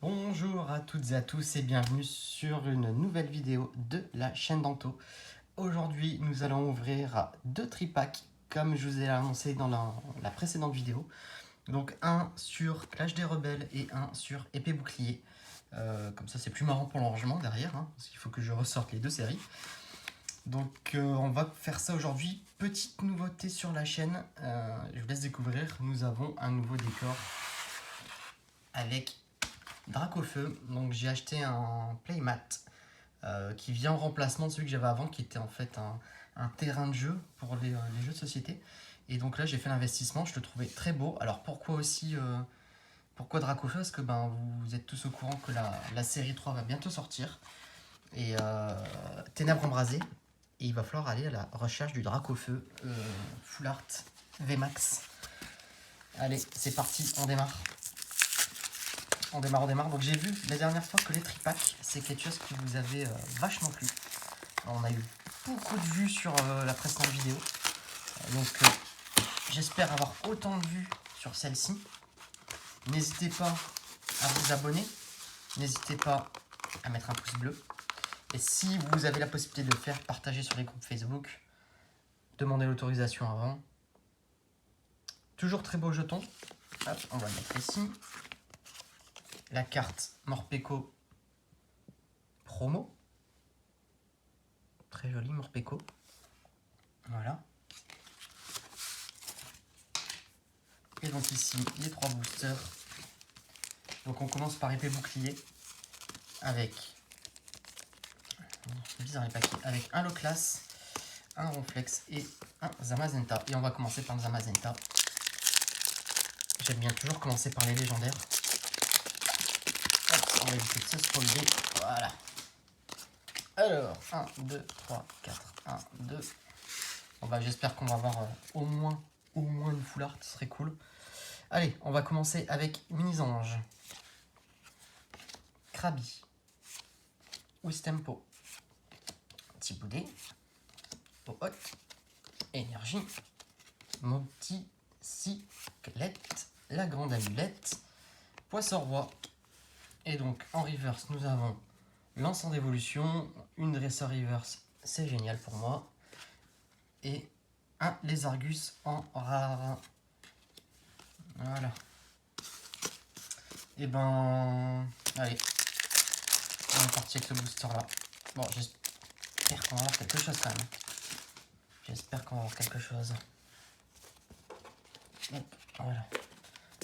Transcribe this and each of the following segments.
Bonjour à toutes et à tous et bienvenue sur une nouvelle vidéo de la chaîne Danto. Aujourd'hui, nous allons ouvrir deux tripacks comme je vous ai annoncé dans la précédente vidéo. Donc un sur Clash des Rebelles et un sur Épée Bouclier. Comme ça, c'est plus marrant pour l'enrangement derrière, parce qu'il faut que je ressorte les deux séries. Donc on va faire ça aujourd'hui. Petite nouveauté sur la chaîne, je vous laisse découvrir. Nous avons un nouveau décor avec Dracofeu. Donc j'ai acheté un playmat qui vient en remplacement de celui que j'avais avant, qui était en fait un terrain de jeu pour les jeux de société. Et donc là j'ai fait l'investissement, je le trouvais très beau. Alors pourquoi aussi pourquoi Dracofeu? Parce que vous êtes tous au courant que la série 3 va bientôt sortir. Et Ténèbres embrasées. Et il va falloir aller à la recherche du Dracofeu Full Art VMAX. Allez, c'est parti, on démarre. On démarre. Donc j'ai vu la dernière fois que les tripacks, c'est quelque chose qui vous avait vachement plu. Alors, on a eu beaucoup de vues sur la précédente vidéo. Donc j'espère avoir autant de vues sur celle-ci. N'hésitez pas à vous abonner. N'hésitez pas à mettre un pouce bleu. Et si vous avez la possibilité de le faire, partagez sur les groupes Facebook. Demandez l'autorisation avant. Toujours très beau jeton. Hop, on va le mettre ici. La carte Morpeko promo. Très joli Morpeko. Voilà. Et donc ici, les trois boosters. Donc on commence par épée bouclier. Avec... C'est bizarre les paquets. Avec un Loclas, un Ronflex et un Zamazenta. Et on va commencer par le Zamazenta. J'aime bien toujours commencer par les légendaires. Hop, on va éviter de se spoiler. Voilà. Alors, 1, 2, 3, 4, 1, 2. Bon j'espère qu'on va avoir au moins une full art, ce serait cool. Allez, on va commencer avec Mini-Ange. Krabi. Wistempo. Tiboudé. Poot. Énergie. Moticyclette. La grande amulette. Poisson-roi. Et donc en reverse, nous avons l'encens d'évolution, une dresseur reverse, c'est génial pour moi. Et un lézargus en rare. Voilà. Et allez. On est parti avec ce booster là. Bon, j'espère qu'on va avoir quelque chose quand même. J'espère qu'on va avoir quelque chose. Hop, voilà.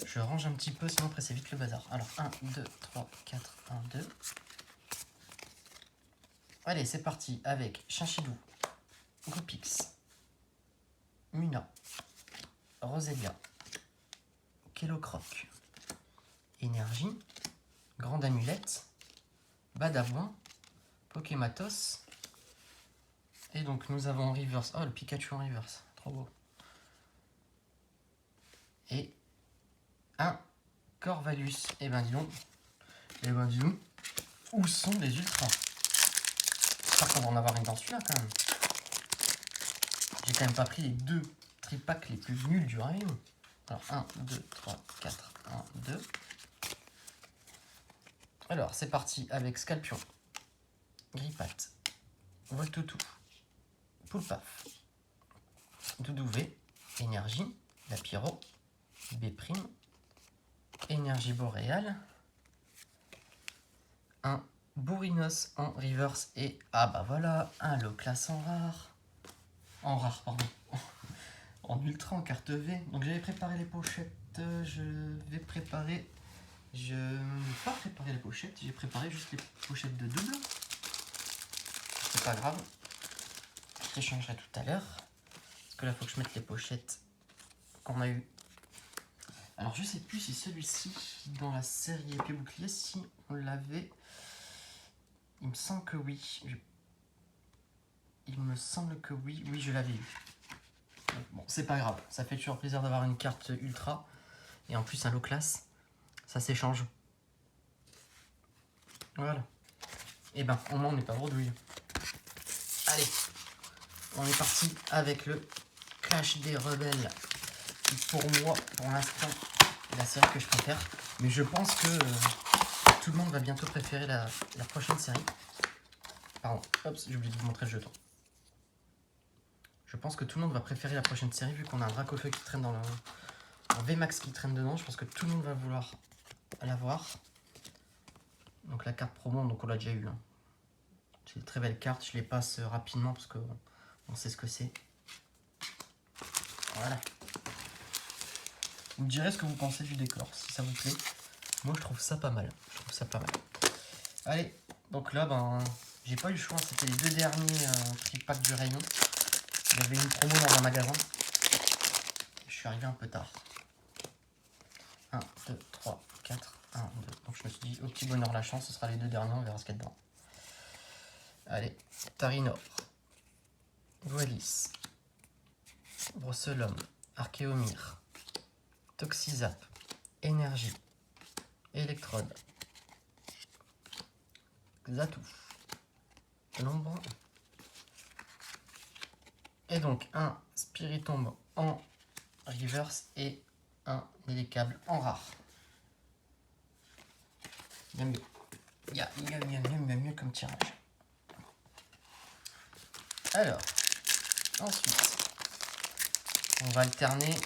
Je range un petit peu, sinon après c'est vite le bazar. Alors, 1, 2, 3, 4, 1, 2. Allez, c'est parti avec Chinchidou, Goopix, Muna, Roselia, Kellocroc, Énergie, Grande Amulette, Badabouin, Pokématos. Et donc nous avons en reverse. Oh, le Pikachu en reverse. Trop beau. Et un Corvalus. Et dis donc. Où sont les ultras? J'espère qu'on va en avoir une dans celui-là quand même. J'ai quand même pas pris les deux tripacks les plus nuls du rayon. Alors 1, 2, 3, 4, 1, 2. Alors c'est parti avec Scalpion, Grippat, Voltoutou, Poulpaf, Doudouvé, Énergie, Lapiro, B', Énergie Boréale, un Bourrinos en reverse et voilà, un Loclas en rare. En rare, pardon. En ultra, en carte V. Donc j'avais préparé les pochettes. Je n'ai pas préparé les pochettes. J'ai préparé juste les pochettes de double. C'est pas grave. Je les changerai tout à l'heure. Parce que là, il faut que je mette les pochettes qu'on a eues. Alors je sais plus si celui-ci, dans la série épée bouclier, si on l'avait. Il me semble que oui. Il me semble que oui. Oui, je l'avais eu. Bon, c'est pas grave. Ça fait toujours plaisir d'avoir une carte ultra. Et en plus, un Loclas. Ça s'échange. Voilà. Et au moins, on n'est pas bredouille. Allez. On est parti avec le Clash des Rebelles. Pour moi, pour l'instant, la série que je préfère. Mais je pense que tout le monde va bientôt préférer la prochaine série. Pardon, hop, j'ai oublié de vous montrer le jeton. Je pense que tout le monde va préférer la prochaine série vu qu'on a un Dracofeu qui traîne dans le... un VMAX qui traîne dedans. Je pense que tout le monde va vouloir l'avoir. Donc la carte promo, donc on l'a déjà eu. Hein. C'est une très belle carte, je les passe rapidement parce qu'on sait ce que c'est. Voilà. Vous me direz ce que vous pensez du décor, si ça vous plaît. Moi je trouve ça pas mal. Allez, donc là, j'ai pas eu le choix, c'était les 2 derniers tripacks du rayon. Il y avait une promo dans un magasin. Je suis arrivé un peu tard. 1, 2, 3, 4, 1, 2. Donc je me suis dit, au petit bonheur la chance, ce sera les 2 derniers, on verra ce qu'il y a dedans. Allez, Tarinor, Duelis, Brosselhomme, Archéomir, Toxizap, Énergie, Électrode, Xatu, L'ombre, et donc un Spiritomb en reverse et un Délicable en rare. Il y a mieux comme tirage. Alors, ensuite, on va alterner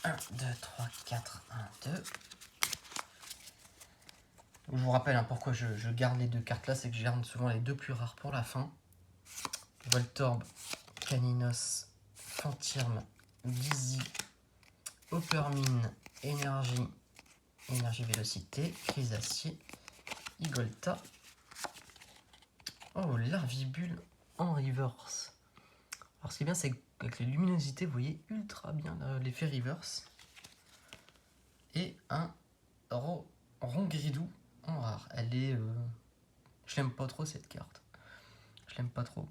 1, 2, 3, 4, 1, 2. Je vous rappelle pourquoi je garde les 2 cartes là, c'est que je garde souvent les 2 plus rares pour la fin. Voltorb, Caninos, Fantirme, Dizzy, Hoppermine, Énergie Vélocité, Chrysacier, Igolta. Oh, Larvibule en reverse. Alors ce qui est bien, c'est qu'avec les luminosités, vous voyez ultra bien l'effet reverse. Et un Rongiridou en rare. Elle est... Je l'aime pas trop cette carte. Je l'aime pas trop.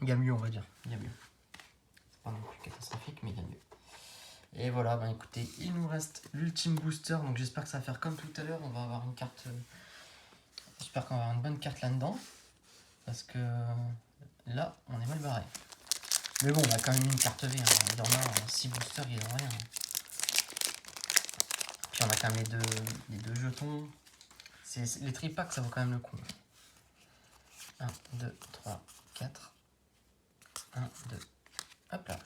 Il y a mieux, on va dire. Il y a mieux. C'est pas non plus catastrophique, mais il y a mieux. Et voilà, écoutez, il nous reste l'ultime booster. Donc j'espère que ça va faire comme tout à l'heure. On va avoir une carte... J'espère qu'on va avoir une bonne carte là-dedans. Parce que là, on est mal barré. Mais bon, on a quand même une carte V. Hein. Il en a 6 boosters, il en a rien. Puis on a quand même les deux jetons. Les tripacks, ça vaut quand même le coup. 1, 2, 3, 4. 1, 2. Hop là.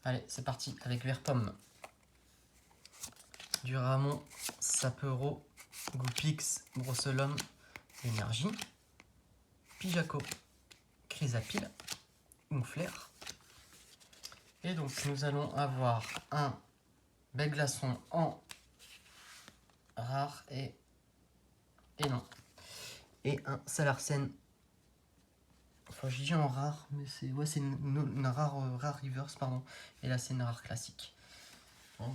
Allez, c'est parti avec Verpomme. Duramon, Sapero, Goupix, Brosselhomme, Énergie, Pijaco, Chrysapile, Mouflair. Et donc nous allons avoir un Belglaçon en rare et non. Et un Salarsen. Enfin je dis en rare, mais c'est une rare reverse, pardon. Et là c'est une rare classique. Bon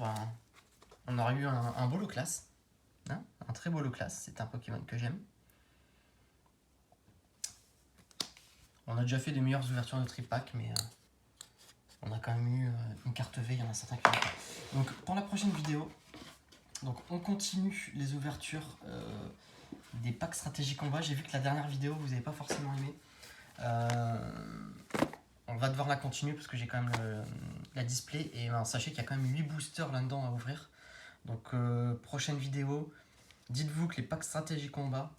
on aurait eu un beau lot classe. Hein, un très beau lot classe, c'est un Pokémon que j'aime. On a déjà fait des meilleures ouvertures de tripack, mais on a quand même eu une carte V, il y en a certains qui n'ont pas. Donc pour la prochaine vidéo, donc on continue les ouvertures des packs stratégie combat. J'ai vu que la dernière vidéo vous n'avez pas forcément aimé. On va devoir la continuer parce que j'ai quand même la display. Et sachez qu'il y a quand même 8 boosters là-dedans à ouvrir. Donc prochaine vidéo, dites-vous que les packs stratégie combat,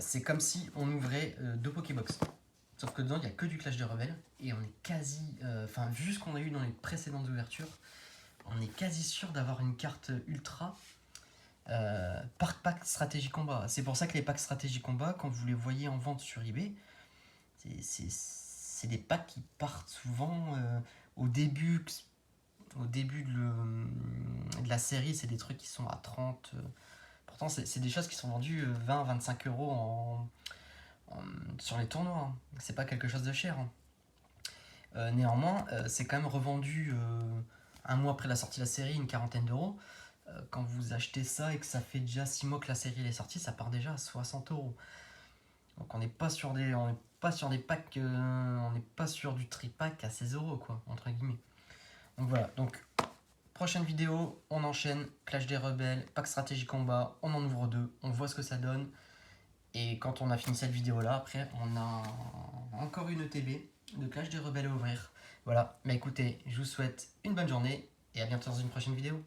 c'est comme si on ouvrait 2 Pokébox. Sauf que dedans, il n'y a que du Clash des Rebelles. Et on est quasi... vu ce qu'on a eu dans les précédentes ouvertures, on est quasi sûr d'avoir une carte ultra par pack stratégie combat. C'est pour ça que les packs stratégie combat, quand vous les voyez en vente sur eBay, c'est des packs qui partent souvent au début de la série. C'est des trucs qui sont à 30. Pourtant, c'est des choses qui sont vendues 20-25 € sur les tournois. Hein. C'est pas quelque chose de cher. Hein. Néanmoins, c'est quand même revendu un mois après la sortie de la série, une quarantaine d'euros. Quand vous achetez ça et que ça fait déjà 6 mois que la série est sortie, ça part déjà à 60 €. Donc on n'est pas sur des packs, on n'est pas sur du tripack à 16 € quoi, entre guillemets. Donc voilà, donc prochaine vidéo, on enchaîne Clash des Rebelles, pack stratégie combat, on en ouvre 2, on voit ce que ça donne. Et quand on a fini cette vidéo là, après on a encore une ETB de Clash des Rebelles à ouvrir. Voilà, mais écoutez, je vous souhaite une bonne journée et à bientôt dans une prochaine vidéo.